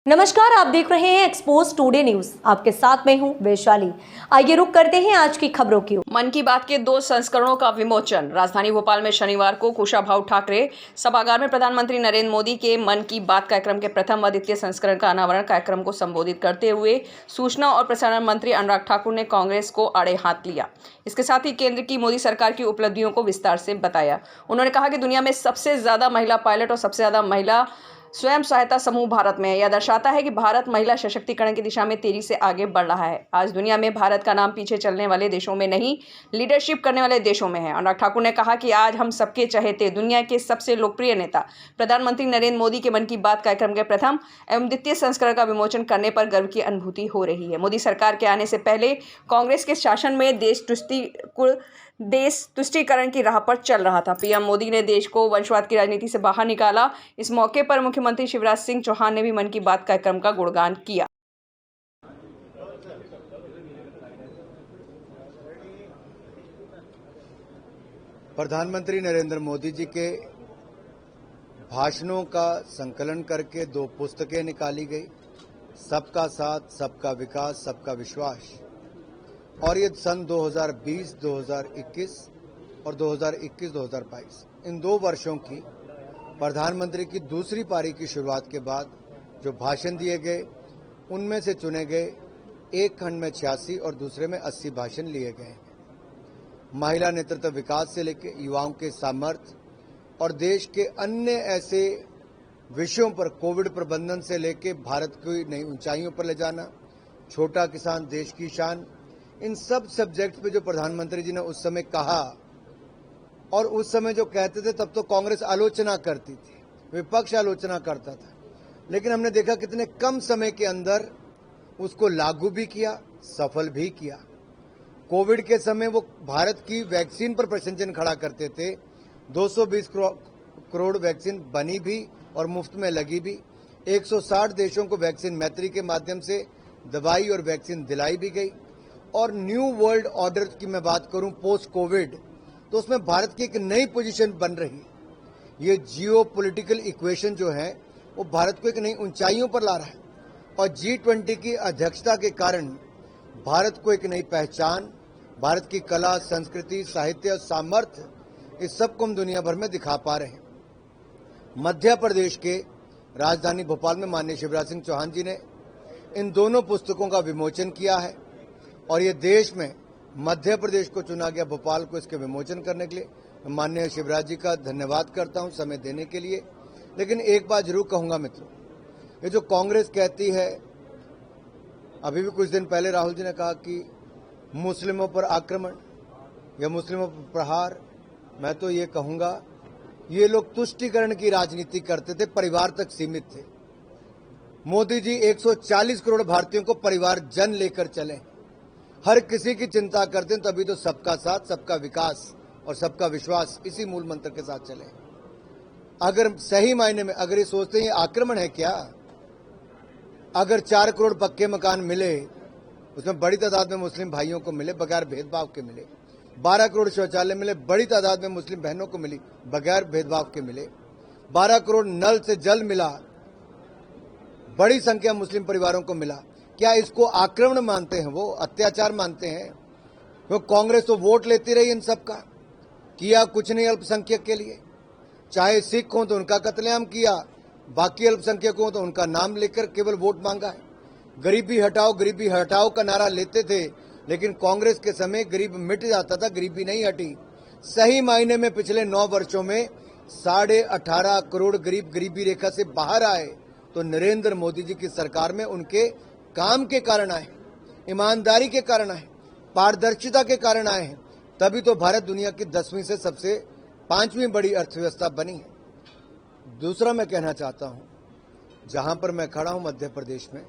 नमस्कार, आप देख रहे हैं एक्सपोज टुडे न्यूज। आपके साथ मैं हूं वैशाली। आइए रुक करते हैं आज की खबरों की ओर। मन की बात के 2 संस्करणों का विमोचन। राजधानी भोपाल में शनिवार को कुशाभाऊ ठाकरे सभागार में प्रधानमंत्री नरेंद्र मोदी के मन की बात कार्यक्रम के प्रथम व द्वितीय संस्करण का अनावरण कार्यक्रम को संबोधित करते हुए सूचना और प्रसारण मंत्री अनुराग ठाकुर ने कांग्रेस को आड़े हाथ लिया। इसके साथ ही केंद्र की मोदी सरकार की उपलब्धियों को विस्तार से बताया। उन्होंने कहा कि दुनिया में सबसे ज्यादा महिला पायलट और सबसे ज्यादा महिला स्वयं सहायता समूह भारत में है। यह दर्शाता है कि भारत महिला सशक्तिकरण की दिशा में तेजी से आगे बढ़ रहा है। आज दुनिया में भारत का नाम पीछे चलने वाले देशों में नहीं, लीडरशिप करने वाले देशों में है। अनुराग ठाकुर ने कहा कि आज हम सबके चहेते दुनिया के सबसे लोकप्रिय नेता प्रधानमंत्री नरेंद्र मोदी के मन की बात कार्यक्रम के प्रथम एवं द्वितीय संस्करण का विमोचन करने पर गर्व की अनुभूति हो रही है। मोदी सरकार के आने से पहले कांग्रेस के शासन में देश तुष्टीकरण की राह पर चल रहा था। पीएम मोदी ने देश को वंशवाद की राजनीति से बाहर निकाला। इस मौके पर मुख्यमंत्री शिवराज सिंह चौहान ने भी मन की बात कार्यक्रम का गुणगान किया। प्रधानमंत्री नरेंद्र मोदी जी के भाषणों का संकलन करके 2 पुस्तकें निकाली गई, सबका साथ, सबका विकास, सबका विश्वास। और ये सन 2020, 2021 और 2021-2022 इन 2 वर्षों की प्रधानमंत्री की दूसरी पारी की शुरुआत के बाद जो भाषण दिए गए उनमें से चुने गए एक खंड में 86 और दूसरे में 80 भाषण लिए गए हैं। महिला नेतृत्व विकास से लेकर युवाओं के सामर्थ्य और देश के अन्य ऐसे विषयों पर, कोविड प्रबंधन से लेकर भारत को नई ऊंचाइयों पर ले जाना, छोटा किसान देश की शान, इन सब सब्जेक्ट पे जो प्रधानमंत्री जी ने उस समय कहा, और उस समय जो कहते थे तब तो कांग्रेस आलोचना करती थी, विपक्ष आलोचना करता था, लेकिन हमने देखा कितने कम समय के अंदर उसको लागू भी किया, सफल भी किया। कोविड के समय वो भारत की वैक्सीन पर प्रश्न चिन्ह खड़ा करते थे। 220 करोड़ वैक्सीन बनी भी और मुफ्त में लगी भी। 160 देशों को वैक्सीन मैत्री के माध्यम से दवाई और वैक्सीन दिलाई भी गई। और न्यू वर्ल्ड ऑर्डर की मैं बात करूं पोस्ट कोविड, तो उसमें भारत की एक नई पोजीशन बन रही है। ये जियो पॉलिटिकल इक्वेशन जो है वो भारत को एक नई ऊंचाइयों पर ला रहा है। और G20 की अध्यक्षता के कारण भारत को एक नई पहचान, भारत की कला, संस्कृति, साहित्य और सामर्थ्य, इस सब को हम दुनिया भर में दिखा पा रहे हैं। मध्य प्रदेश के राजधानी भोपाल में माननीय शिवराज सिंह चौहान जी ने इन दोनों पुस्तकों का विमोचन किया है और ये देश में मध्य प्रदेश को चुना गया भोपाल को इसके विमोचन करने के लिए। माननीय शिवराज जी का धन्यवाद करता हूं समय देने के लिए। लेकिन एक बात जरूर कहूंगा मित्रों, ये जो कांग्रेस कहती है, अभी भी कुछ दिन पहले राहुल जी ने कहा कि मुस्लिमों पर आक्रमण या मुस्लिमों पर प्रहार, मैं तो ये कहूंगा ये लोग तुष्टीकरण की राजनीति करते थे, परिवार तक सीमित थे। मोदी जी 140 करोड़ भारतीयों को परिवार जन लेकर चले, हर किसी की चिंता करते हैं, तभी तो सबका साथ, सबका विकास और सबका विश्वास इसी मूल मंत्र के साथ चले। अगर सही मायने में अगर ये सोचते हैं ये आक्रमण है क्या, अगर 4 करोड़ पक्के मकान मिले, उसमें बड़ी तादाद में मुस्लिम भाइयों को मिले बगैर भेदभाव के मिले, 12 करोड़ शौचालय मिले, बड़ी तादाद में मुस्लिम बहनों को मिली बगैर भेदभाव के मिले, 12 करोड़ नल से जल मिला, बड़ी संख्या मुस्लिम परिवारों को मिला, क्या इसको आक्रमण मानते हैं? वो अत्याचार मानते हैं? वो कांग्रेस तो वोट लेती रही इन सब का, किया कुछ नहीं अल्पसंख्यक के लिए। चाहे सिख हो तो उनका कत्लेआम किया, बाकी अल्पसंख्यक हो तो उनका नाम लेकर केवल वोट मांगा है। गरीबी हटाओ का नारा लेते थे, लेकिन कांग्रेस के समय गरीब मिट जाता था, गरीबी नहीं हटी। सही मायने में पिछले 9 वर्षों में 18.5 करोड़ गरीब गरीबी रेखा से बाहर आए, तो नरेंद्र मोदी जी की सरकार में उनके काम के कारण आए, ईमानदारी के कारण आए, पारदर्शिता के कारण आए हैं। तभी तो भारत दुनिया की 10वीं से सबसे 5वीं बड़ी अर्थव्यवस्था बनी है। दूसरा मैं कहना चाहता हूं, जहां पर मैं खड़ा हूं मध्य प्रदेश में,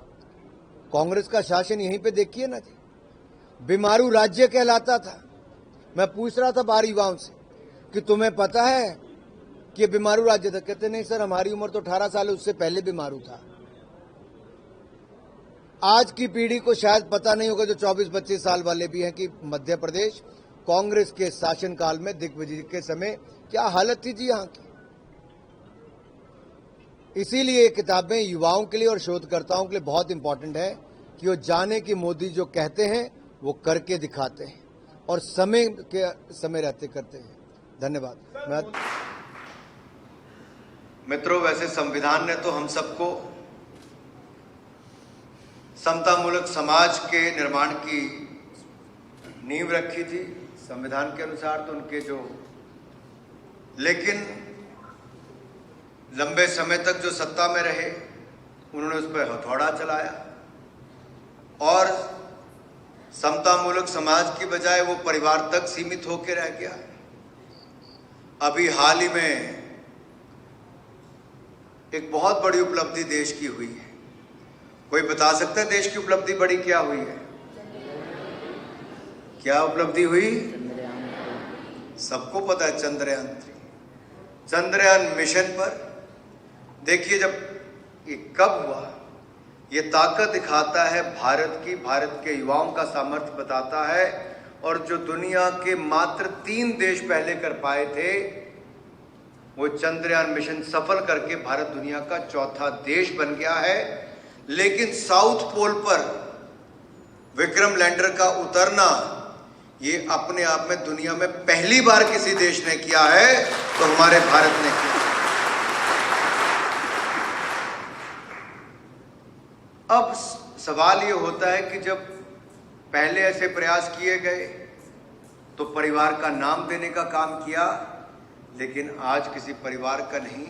कांग्रेस का शासन यहीं पे देखिए ना जी, बीमारू राज्य कहलाता था। मैं पूछ रहा था बाहर युवाओं से कि तुम्हें पता है कि बीमारू राज्य था? कहते नहीं सर, हमारी उम्र तो 18 साल है, उससे पहले बीमारू था। आज की पीढ़ी को शायद पता नहीं होगा, जो 24-25 साल वाले भी हैं, कि मध्य प्रदेश कांग्रेस के शासनकाल में दिग्विजय के समय क्या हालत थी जी यहाँ की। इसीलिए ये किताबें युवाओं के लिए और शोधकर्ताओं के लिए बहुत इंपॉर्टेंट है कि वो जाने कि मोदी जो कहते हैं वो करके दिखाते हैं और समय रहते करते हैं। धन्यवाद। मित्रों, वैसे संविधान ने तो हम सबको समतामूलक समाज के निर्माण की नींव रखी थी संविधान के अनुसार, तो उनके जो, लेकिन लंबे समय तक जो सत्ता में रहे उन्होंने उस पर हथौड़ा चलाया और समतामूलक समाज की बजाय वो परिवार तक सीमित होकर रह गया। अभी हाल ही में एक बहुत बड़ी उपलब्धि देश की हुई है। कोई बता सकता है देश की उपलब्धि बड़ी क्या हुई है? क्या उपलब्धि हुई? सबको पता है, चंद्रयान मिशन पर देखिए, जब ये कब हुआ, ये ताकत दिखाता है भारत की, भारत के युवाओं का सामर्थ्य बताता है। और जो दुनिया के मात्र 3 देश पहले कर पाए थे, वो चंद्रयान मिशन सफल करके भारत दुनिया का 4था देश बन गया है। लेकिन साउथ पोल पर विक्रम लैंडर का उतरना, ये अपने आप में दुनिया में पहली बार किसी देश ने किया है, तो हमारे भारत ने किया। अब सवाल ये होता है कि जब पहले ऐसे प्रयास किए गए तो परिवार का नाम देने का काम किया, लेकिन आज किसी परिवार का नहीं,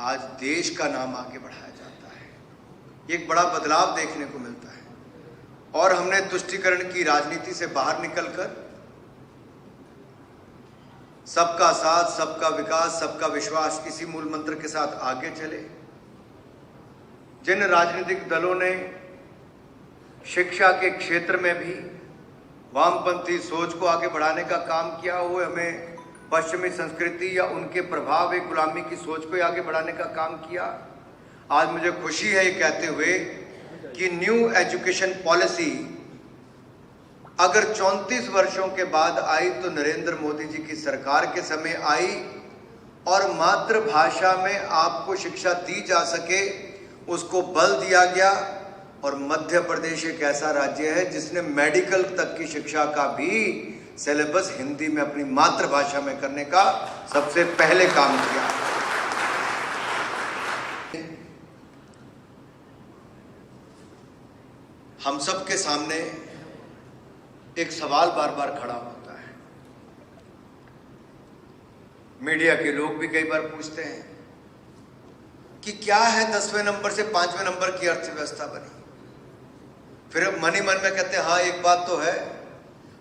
आज देश का नाम आगे बढ़ाया जाता है। एक बड़ा बदलाव देखने को मिलता है और हमने तुष्टीकरण की राजनीति से बाहर निकलकर सबका साथ, सबका विकास, सबका विश्वास, इसी मूल मंत्र के साथ आगे चले। जिन राजनीतिक दलों ने शिक्षा के क्षेत्र में भी वामपंथी सोच को आगे बढ़ाने का काम किया, वो हमें पश्चिमी संस्कृति या उनके प्रभाव, एक गुलामी की सोच को आगे बढ़ाने का काम किया। आज मुझे खुशी है ये कहते हुए कि न्यू एजुकेशन पॉलिसी अगर 34 वर्षों के बाद आई तो नरेंद्र मोदी जी की सरकार के समय आई, और मातृभाषा में आपको शिक्षा दी जा सके उसको बल दिया गया। और मध्य प्रदेश एक ऐसा राज्य है जिसने मेडिकल तक की शिक्षा का भी सिलेबस हिंदी में अपनी मातृभाषा में करने का सबसे पहले काम किया। हम सब के सामने एक सवाल बार बार खड़ा होता है, मीडिया के लोग भी कई बार पूछते हैं कि क्या है 10वें नंबर से 5वें नंबर की अर्थव्यवस्था बनी। फिर मन ही मन में कहते हैं हाँ एक बात तो है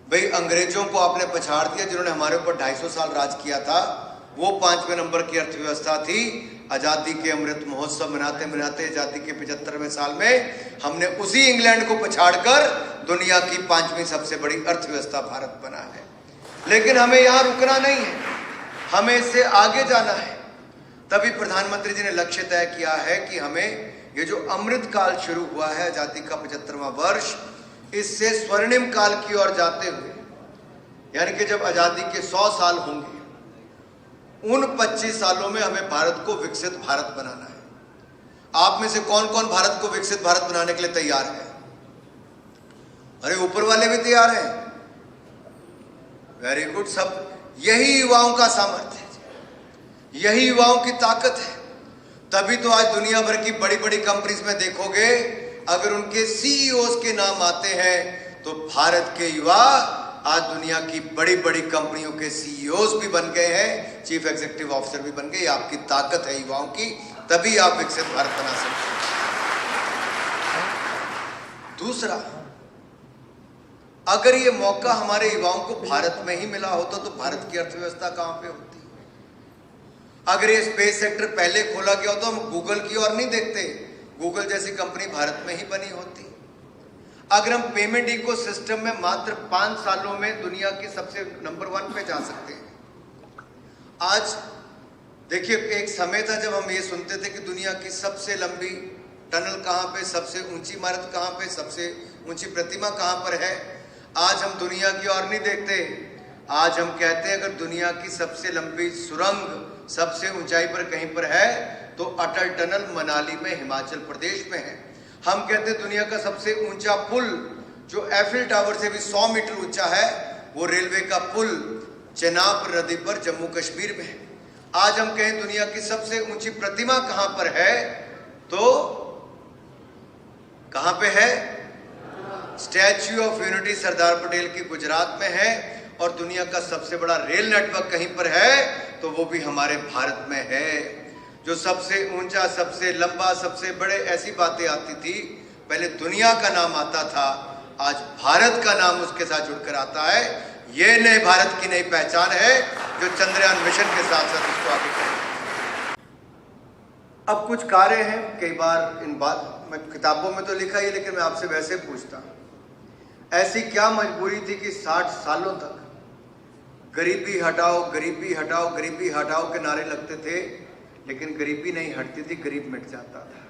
भाई, अंग्रेजों को आपने पछाड़ दिया जिन्होंने हमारे ऊपर 250 साल राज किया था, वो 5वें नंबर की अर्थव्यवस्था थी। आजादी के अमृत महोत्सव मनाते मनाते आजादी के 75वें साल में हमने उसी इंग्लैंड को पछाड़कर दुनिया की 5वीं सबसे बड़ी अर्थव्यवस्था भारत बना है। लेकिन हमें यहाँ रुकना नहीं है, हमें इससे आगे जाना है। तभी प्रधानमंत्री जी ने लक्ष्य तय किया है कि हमें ये जो अमृत काल शुरू हुआ है, आजादी का 75वां वर्ष, इससे स्वर्णिम काल की ओर जाते हुए, यानी कि जब आजादी के 100 साल होंगे, उन 25 सालों में हमें भारत को विकसित भारत बनाना है। आप में से कौन कौन भारत को विकसित भारत बनाने के लिए तैयार है? अरे ऊपर वाले भी तैयार हैं, वेरी गुड। सब यही युवाओं का सामर्थ्य है, यही युवाओं की ताकत है। तभी तो आज दुनिया भर की बड़ी बड़ी कंपनीज में देखोगे, अगर उनके सीईओज के नाम आते हैं तो भारत के युवा आज दुनिया की बड़ी बड़ी कंपनियों के सीईओज भी बन गए हैं, चीफ एग्जीक्यूटिव ऑफिसर भी बन गए। आपकी ताकत है युवाओं की, तभी आप विकसित भारत बना सकते हैं। दूसरा, अगर ये मौका हमारे युवाओं को भारत में ही मिला होता तो भारत की अर्थव्यवस्था कहां पे होती? अगर ये स्पेस सेक्टर पहले खोला गया होता तो हम गूगल की ओर नहीं देखते, गूगल जैसी कंपनी भारत में ही बनी होती। अगर हम पेमेंट इकोसिस्टम में मात्र 5 सालों में दुनिया की सबसे नंबर 1 पे जा सकते हैं। आज देखिए, एक समय था जब हम ये सुनते थे कि दुनिया की सबसे लंबी टनल कहाँ पे, सबसे ऊंची इमारत कहाँ पे, सबसे ऊंची प्रतिमा कहाँ पर है। आज हम दुनिया की ओर नहीं देखते, आज हम कहते हैं अगर दुनिया की सबसे लंबी सुरंग सबसे ऊंचाई पर कहीं पर है तो अटल टनल मनाली में हिमाचल प्रदेश में है। हम कहते हैं दुनिया का सबसे ऊंचा पुल जो एफिल टावर से भी 100 मीटर ऊंचा है, वो रेलवे का पुल चेनाब नदी पर जम्मू कश्मीर में है। आज हम कहें दुनिया की सबसे ऊंची प्रतिमा कहां पर है, तो कहां पे है? Statue of unity Sardar Patel की गुजरात में है। और दुनिया का सबसे बड़ा रेल नेटवर्क कहीं पर है, तो वो भी हमारे भारत में है। जो सबसे ऊंचा, सबसे लंबा, सबसे बड़े, ऐसी बातें आती थी, पहले दुनिया का नाम आता था, आज भारत का नाम उसके साथ जुड़कर आता है। ये नए भारत की नई पहचान है जो चंद्रयान मिशन के साथ साथ इसको आगे करेगा। अब कुछ कार्य हैं, कई बार इन बात मैं किताबों में तो लिखा ही, लेकिन मैं आपसे वैसे पूछता हूं, ऐसी क्या मजबूरी थी कि 60 सालों तक गरीबी हटाओ, गरीबी हटाओ, गरीबी हटाओ के नारे लगते थे, लेकिन गरीबी नहीं हटती थी, गरीब मिट जाता था।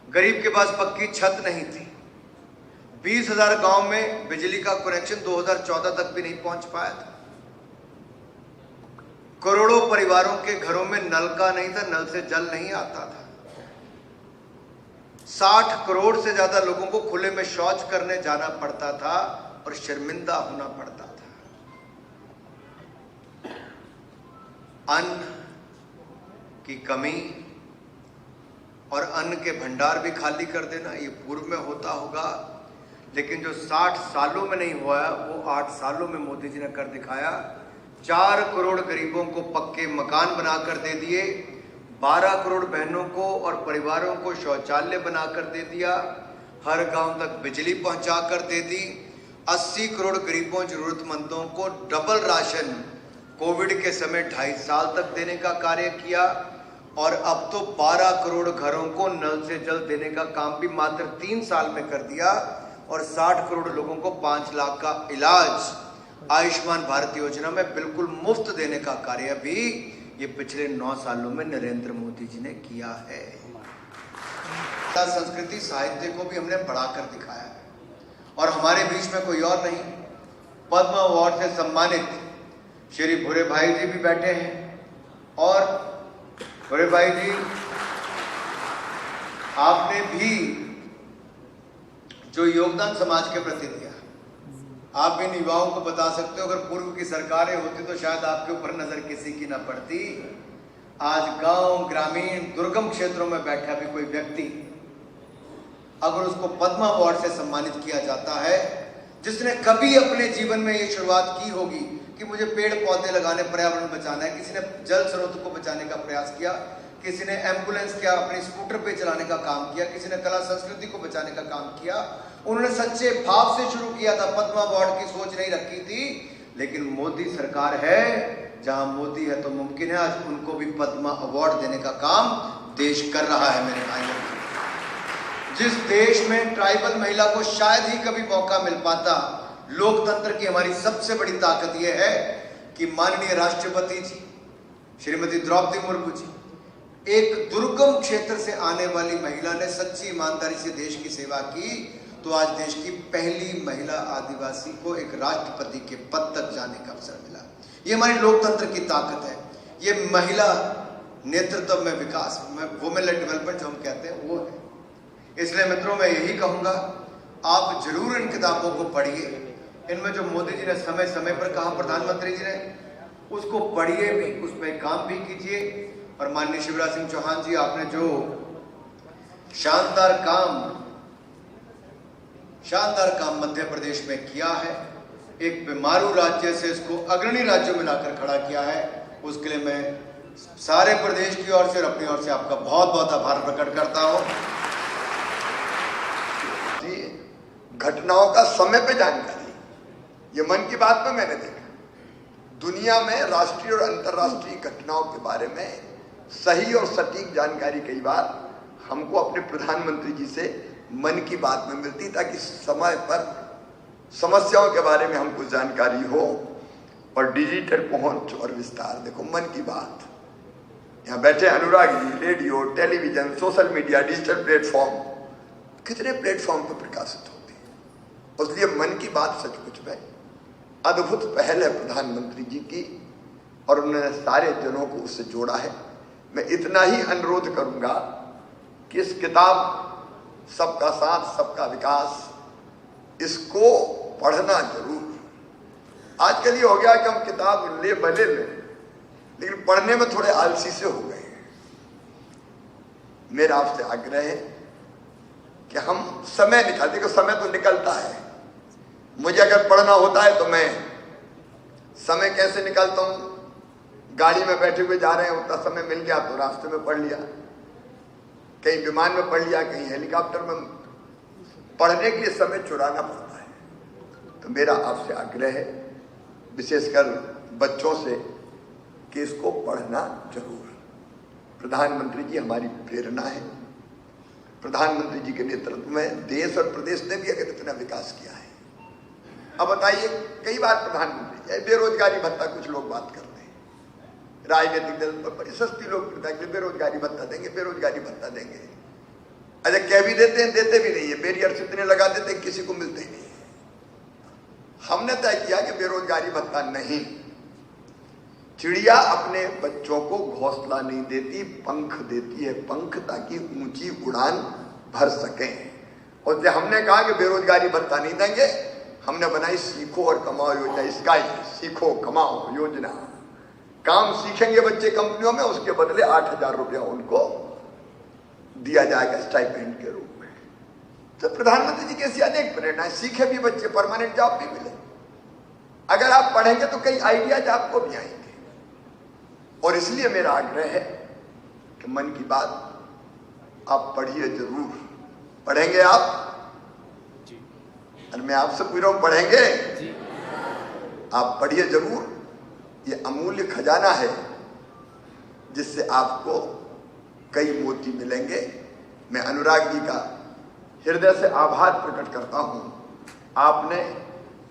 गरीब के पास पक्की छत नहीं थी। 20,000 गांव में बिजली का कनेक्शन 2014 तक भी नहीं पहुंच पाया था। करोड़ों परिवारों के घरों में नल का नहीं था, नल से जल नहीं आता था। 60 करोड़ से ज्यादा लोगों को खुले में शौच करने जाना पड़ता था और शर्मिंदा होना पड़ता था। अन्न की कमी और अन्न के भंडार भी खाली कर देना, ये पूर्व में होता होगा, लेकिन जो 60 सालों में नहीं हुआ वो 8 सालों में मोदी जी ने कर दिखाया। 4 करोड़ गरीबों को पक्के मकान बनाकर दे दिए, 12 करोड़ बहनों को और परिवारों को शौचालय बनाकर दे दिया, हर गांव तक बिजली पहुंचा कर दे दी, 80 करोड़ गरीबों जरूरतमंदों को डबल राशन कोविड के समय 2.5 साल तक देने का कार्य किया, और अब तो 12 करोड़ घरों को नल से जल देने का काम भी मात्र 3 साल में कर दिया, और 60 करोड़ लोगों को 5 लाख का इलाज आयुष्मान भारत योजना में बिल्कुल मुफ्त देने का कार्य भी ये पिछले 9 सालों में नरेंद्र मोदी जी ने किया है। संस्कृति साहित्य को भी हमने बढ़ाकर दिखाया है, और हमारे बीच में कोई और नहीं, पद्म अवार्ड से सम्मानित श्री भूरे भाई जी भी बैठे हैं। और भूरे भाई जी, आपने भी जो योगदान समाज के प्रति दिया, आप इन युवाओं को बता सकते हो, अगर पूर्व की सरकारें होती तो शायद आपके ऊपर नजर किसी की ना पड़ती। आज गांव, ग्रामीण, दुर्गम क्षेत्रों में बैठा भी कोई व्यक्ति अगर उसको पद्म अवार्ड से सम्मानित किया जाता है, जिसने कभी अपने जीवन में ये शुरुआत की होगी कि मुझे पेड़ पौधे लगाने, पर्यावरण बचाना है, किसी ने जल स्रोत को बचाने का प्रयास किया, किसी ने एम्बुलेंस किया, अपने स्कूटर पे चलाने का काम किया, किसी ने कला संस्कृति को बचाने का काम किया, उन्होंने सच्चे भाव से शुरू किया था, पद्म अवार्ड की सोच नहीं रखी थी। लेकिन मोदी सरकार है, जहां मोदी है तो मुमकिन है आज उनको भी पद्म अवार्ड देने का काम देश कर रहा है। मेरे भाइयों, जिस देश में ट्राइबल महिला को शायद ही कभी मौका मिल पाता, लोकतंत्र की हमारी सबसे बड़ी ताकत यह है कि माननीय राष्ट्रपति जी श्रीमती द्रौपदी मुर्मू जी एक दुर्गम क्षेत्र से आने वाली महिला ने सच्ची ईमानदारी से देश की सेवा की, तो आज देश की पहली महिला आदिवासी को एक राष्ट्रपति के पद तक जाने का अवसर मिला। ये हमारी लोकतंत्र की ताकत है, ये महिला नेतृत्व में विकास, वुमेन लेड डेवलपमेंट जो हम कहते हैं वो है। इसलिए मित्रों, मैं यही कहूंगा, आप जरूर इन किताबों को पढ़िए। इनमें जो मोदी जी ने समय समय पर कहा, प्रधानमंत्री जी ने, उसको पढ़िए भी, उसमें काम भी कीजिए। और माननीय शिवराज सिंह चौहान जी, आपने जो शानदार काम मध्य प्रदेश में किया है, एक बीमारू राज्य से इसको अग्रणी राज्यों में लाकर खड़ा किया है, उसके लिए मैं सारे प्रदेश की ओर से और अपनी ओर से आपका बहुत बहुत आभार प्रकट करता हूं। घटनाओं का समय पे जानकारी, ये मन की बात में मैंने देखा, दुनिया में राष्ट्रीय और अंतर्राष्ट्रीय घटनाओं के बारे में सही और सटीक जानकारी कई बार हमको अपने प्रधानमंत्री जी से मन की बात में मिलती, ताकि समय पर समस्याओं के बारे में हमको जानकारी हो। और डिजिटल पहुंच और विस्तार, देखो मन की बात, यहाँ बैठे Anurag ji, radio, television, social media, digital platform, कितने प्लेटफॉर्म पर प्रकाशित होते हैं। इसलिए मन की बात सचमुच में अद्भुत पहल है प्रधानमंत्री जी की, और उन्होंने सारे जनों को उससे जोड़ा है। मैं इतना ही अनुरोध करूंगा कि इस किताब सबका साथ सबका विकास, इसको पढ़ना जरूर। आजकल ये हो गया कि हम किताब ले भले लें, लेकिन पढ़ने में थोड़े आलसी से हो गए हैं। मेरा आपसे आग्रह है कि हम समय निकाल, देखो समय तो निकलता है। मुझे अगर पढ़ना होता है तो मैं समय कैसे निकालता हूं, गाड़ी में बैठे हुए जा रहे हैं, उतना समय मिल गया तो रास्ते में पढ़ लिया, कहीं विमान में पढ़ लिया, कहीं हेलीकॉप्टर में। पढ़ने के लिए समय चुराना पड़ता है। तो मेरा आपसे आग्रह है, विशेषकर बच्चों से, कि इसको पढ़ना जरूर। प्रधानमंत्री जी हमारी प्रेरणा है। प्रधानमंत्री जी के नेतृत्व में देश और प्रदेश ने भी अगर इतना विकास किया है। अब बताइए, कई बार प्रधानमंत्री जी बेरोजगारी भत्ता, कुछ लोग बात करते हैं, राजनीतिक दल पर बड़ी सस्ती लोग बेरोजगारी भत्ता देंगे, बेरोजगारी भत्ता देंगे। अच्छा, कह भी देते हैं, देते भी नहीं है, बैरियर्स इतने लगा देते हैं, किसी को मिलते ही नहीं है। हमने तय किया कि बेरोजगारी भत्ता नहीं। चिड़िया अपने बच्चों को घोंसला नहीं देती, पंख देती है, पंख, ताकि ऊंची उड़ान भर सके। और जब हमने कहा कि बेरोजगारी भत्ता नहीं देंगे, हमने बनाई सीखो और कमाओ योजना, स्काई सीखो कमाओ योजना। काम सीखेंगे बच्चे कंपनियों में, उसके बदले 8,000 रुपया उनको दिया जाएगा स्टाइपेंड के रूप में। तो प्रधानमंत्री जी की ऐसी अनेक प्रेरणाएं, सीखे भी बच्चे, परमानेंट जॉब भी मिले। अगर आप पढ़ेंगे तो कई आइडियाज आपको भी आएंगे। और इसलिए मेरा आग्रह है कि मन की बात आप पढ़िए जरूर। पढ़ेंगे आप? और मैं आपसे पूछ रहा हूं, पढ़ेंगे? आप पढ़िए जरूर। ये अमूल्य खजाना है जिससे आपको कई मोती मिलेंगे। मैं अनुराग जी का हृदय से आभार प्रकट करता हूं। आपने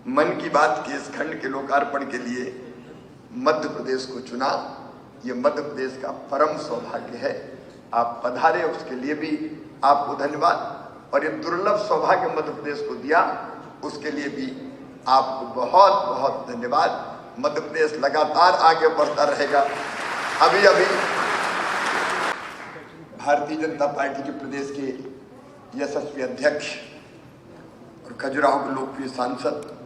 मन की बात के इस खंड के लोकार्पण के लिए मध्य प्रदेश को चुना। ये मध्य प्रदेश का परम सौभाग्य है। आप पधारे, उसके लिए भी आपको धन्यवाद। और ये दुर्लभ सौभाग्य मध्य प्रदेश को दिया, उसके लिए भी आपको बहुत बहुत धन्यवाद। मध्य प्रदेश लगातार आगे बढ़ता रहेगा। अभी अभी भारतीय जनता पार्टी के प्रदेश के यशस्वी अध्यक्ष और खजुराहो के लोकप्रिय सांसद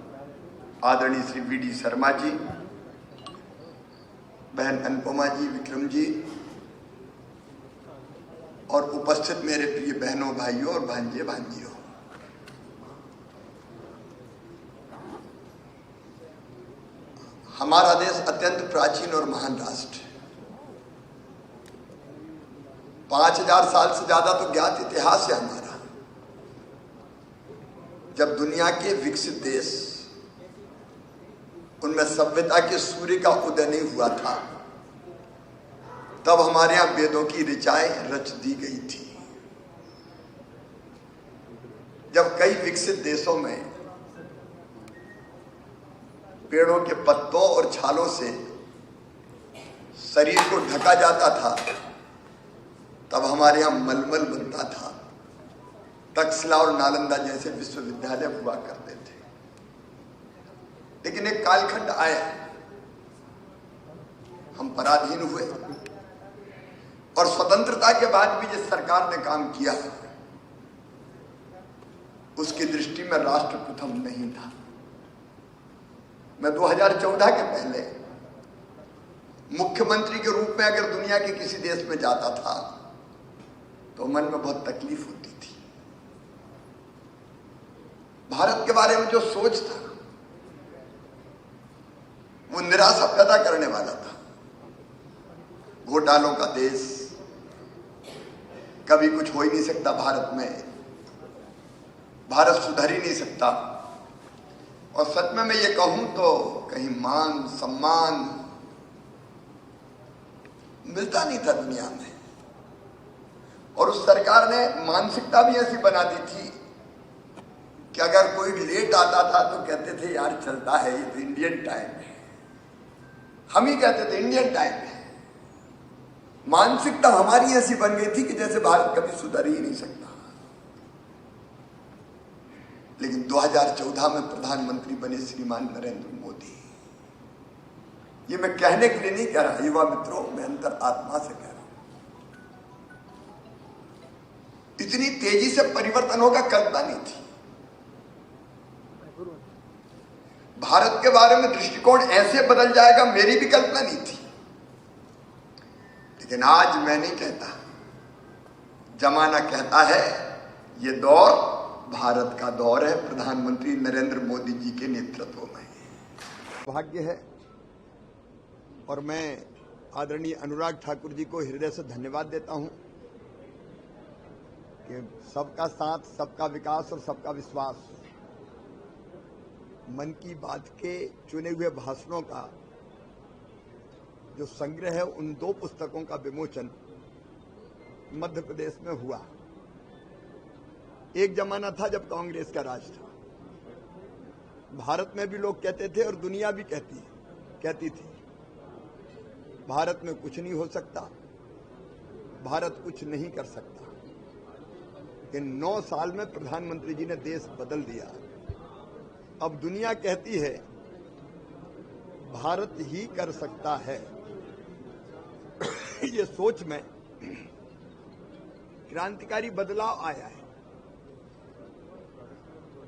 आदरणीय श्री वी.डी. शर्मा जी, बहन अनुपमा जी, विक्रम जी और उपस्थित मेरे प्रिय बहनों, भाइयों और भांजे भांजियों, हमारा देश अत्यंत प्राचीन और महान राष्ट्र है। 5000 साल से ज्यादा तो ज्ञात इतिहास है हमारा। जब दुनिया के विकसित देश, उनमें सभ्यता के सूर्य का उदय नहीं हुआ था, तब हमारे यहां वेदों की ऋचाएं रच दी गई थी। जब कई विकसित देशों में पेड़ों के पत्तों और छालों से शरीर को ढका जाता था, तब हमारे यहां मलमल बनता था। तक्षशिला और नालंदा जैसे विश्वविद्यालय हुआ करते थे। लेकिन एक कालखंड आया, हम पराधीन हुए और स्वतंत्रता के बाद भी जिस सरकार ने काम किया, उसकी दृष्टि में राष्ट्र प्रथम नहीं था। मैं 2014 के पहले मुख्यमंत्री के रूप में अगर दुनिया के किसी देश में जाता था तो मन में बहुत तकलीफ होती थी। भारत के बारे में जो सोच था वो निराशा पैदा करने वाला था। घोटालों का देश, कभी कुछ हो ही नहीं सकता भारत में, भारत सुधर ही नहीं सकता। और सच में मैं ये कहूं तो कहीं मान सम्मान मिलता नहीं था दुनिया में। और उस सरकार ने मानसिकता भी ऐसी बना दी थी कि अगर कोई लेट आता था तो कहते थे यार चलता है, ये तो इंडियन टाइम है। हम ही कहते थे इंडियन टाइम है। मानसिकता हमारी ऐसी बन गई थी कि जैसे भारत कभी सुधर ही नहीं सकता। लेकिन 2014 में प्रधानमंत्री बने श्रीमान नरेंद्र मोदी। ये मैं कहने के लिए नहीं कह रहा, युवा मित्रों, मैं अंतर आत्मा से कह रहा हूं। इतनी तेजी से परिवर्तन होगा कल्पना नहीं थी। भारत के बारे में दृष्टिकोण ऐसे बदल जाएगा मेरी भी कल्पना नहीं थी। लेकिन आज मैं नहीं कहता, जमाना कहता है ये दौर भारत का दौर है, प्रधानमंत्री नरेंद्र मोदी जी के नेतृत्व में। भाग्य है और मैं आदरणीय अनुराग ठाकुर जी को हृदय से धन्यवाद देता हूं कि सबका साथ, सबका विकास और सबका विश्वास मन की बात के चुने हुए भाषणों का जो संग्रह है, उन 2 पुस्तकों का विमोचन मध्य प्रदेश में हुआ। एक जमाना था जब कांग्रेस का राज था, भारत में भी लोग कहते थे और दुनिया भी कहती थी भारत में कुछ नहीं हो सकता, भारत कुछ नहीं कर सकता। इन 9 साल में प्रधानमंत्री जी ने देश बदल दिया। अब दुनिया कहती है भारत ही कर सकता है। ये सोच में क्रांतिकारी बदलाव आया है।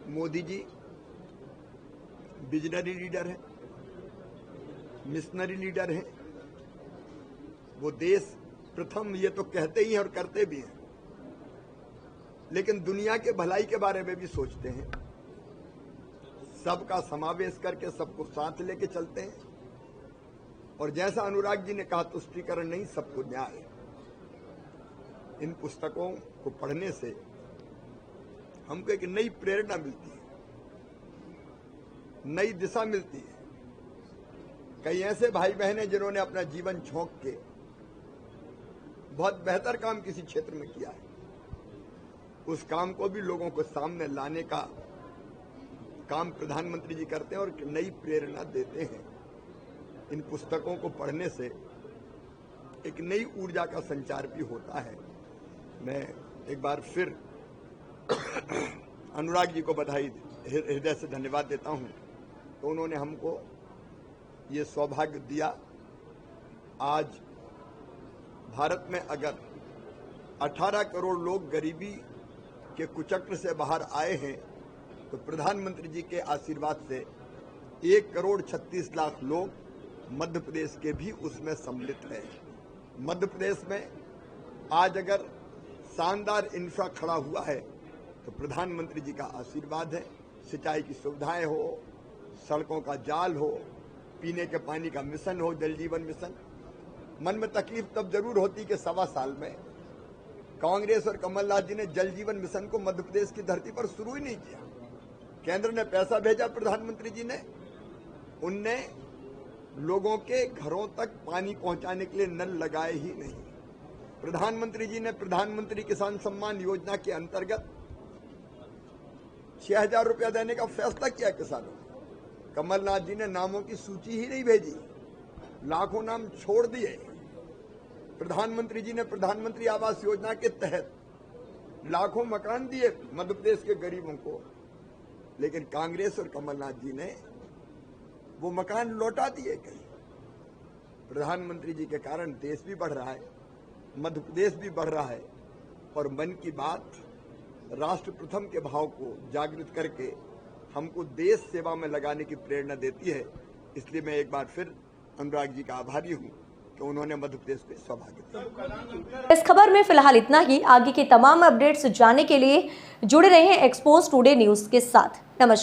मोदी जी विजनरी लीडर हैं, मिशनरी लीडर हैं। वो देश प्रथम ये तो कहते ही हैं और करते भी हैं, लेकिन दुनिया के भलाई के बारे में भी सोचते हैं। सबका समावेश करके सबको साथ लेके चलते हैं। और जैसा अनुराग जी ने कहा, तुष्टीकरण नहीं, सबको न्याय। इन पुस्तकों को पढ़ने से हमको एक नई प्रेरणा मिलती है, नई दिशा मिलती है। कई ऐसे भाई बहन हैं जिन्होंने अपना जीवन झोंक के बहुत बेहतर काम किसी क्षेत्र में किया है। उस काम को भी लोगों को सामने लाने का काम प्रधानमंत्री जी करते हैं और नई प्रेरणा देते हैं। इन पुस्तकों को पढ़ने से एक नई ऊर्जा का संचार भी होता है। मैं एक बार फिर अनुराग जी को बधाई, हृदय से धन्यवाद देता हूं तो उन्होंने हमको ये सौभाग्य दिया। आज भारत में अगर 18 करोड़ लोग गरीबी के कुचक्र से बाहर आए हैं तो प्रधानमंत्री जी के आशीर्वाद से 1,36,00,000 लोग मध्य प्रदेश के भी उसमें सम्मिलित हैं। मध्य प्रदेश में आज अगर शानदार इंफ्रा खड़ा हुआ है तो प्रधानमंत्री जी का आशीर्वाद है। सिंचाई की सुविधाएं हो, सड़कों का जाल हो, पीने के पानी का मिशन हो, जल जीवन मिशन। मन में तकलीफ तब जरूर होती कि 1.25 साल में कांग्रेस और कमलनाथ जी ने जल जीवन मिशन को मध्य प्रदेश की धरती पर शुरू ही नहीं किया। केंद्र ने पैसा भेजा, प्रधानमंत्री जी ने, उनने लोगों के घरों तक पानी पहुंचाने के लिए नल लगाए ही नहीं। प्रधानमंत्री जी ने प्रधानमंत्री किसान सम्मान योजना के अंतर्गत 6,000 रुपया देने का फैसला किया किसानों को। कमलनाथ जी ने नामों की सूची ही नहीं भेजी, लाखों नाम छोड़ दिए। प्रधानमंत्री जी ने प्रधानमंत्री आवास योजना के तहत लाखों मकान दिए मध्य प्रदेश के गरीबों को, लेकिन कांग्रेस और कमलनाथ जी ने वो मकान लौटा दिए कहीं। प्रधानमंत्री जी के कारण देश भी बढ़ रहा है, मध्य प्रदेश भी बढ़ रहा है और मन की बात राष्ट्र प्रथम के भाव को जागृत करके हमको देश सेवा में लगाने की प्रेरणा देती है। इसलिए मैं एक बार फिर अनुराग जी का आभारी हूं कि उन्होंने मध्य प्रदेश को सौभाग्य दिया। इस खबर में फिलहाल इतना ही। आगे की तमाम अपडेट्स जानने के लिए जुड़े रहें एक्सपोज टुडे न्यूज के साथ। नमस्कार।